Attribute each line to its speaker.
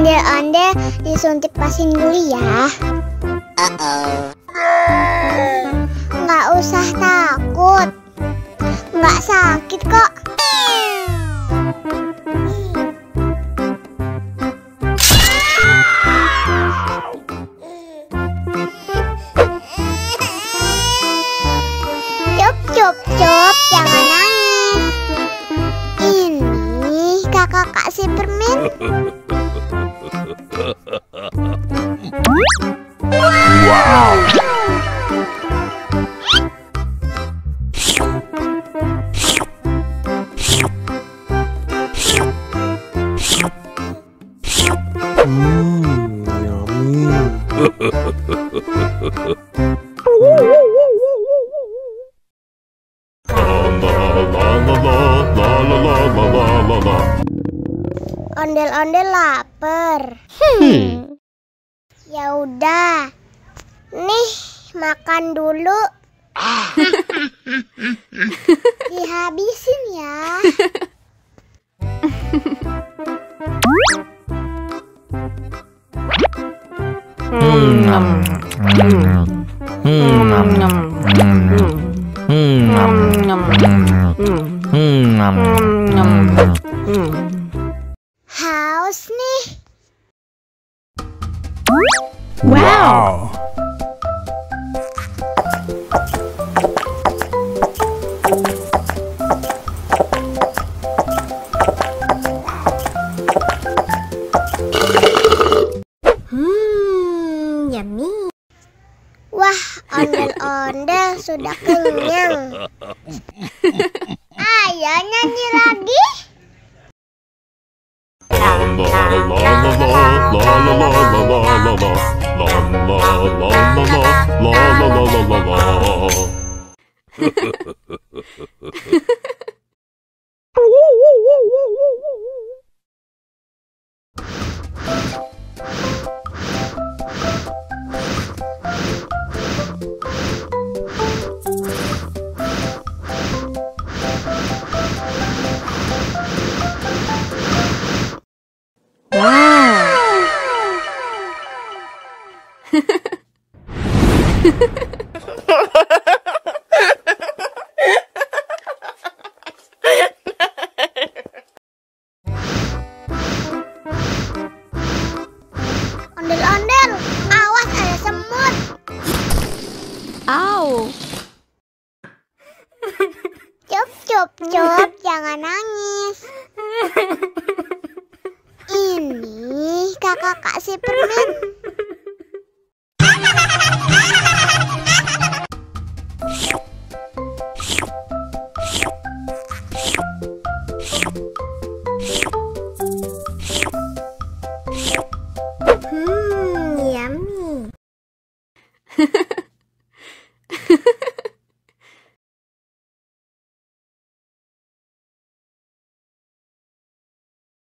Speaker 1: Ondel-ondel disuntik vaksin dulu ya. Nggak usah takut, nggak sakit kok. Cup, jangan nangis. Ini kakak kasih permen.
Speaker 2: Wow.
Speaker 1: Ondel-ondel lapar. Ya udah, nih makan dulu. Dihabisin ya. Haus nih.
Speaker 2: Wow.
Speaker 1: Yummy. Wah, ondel-ondel sudah kenyang. Ayo nyanyi lagi. Ondel-ondel, awas ada semut.
Speaker 3: Au.
Speaker 1: Cup, jangan nangis. Ini kakak kasih permen.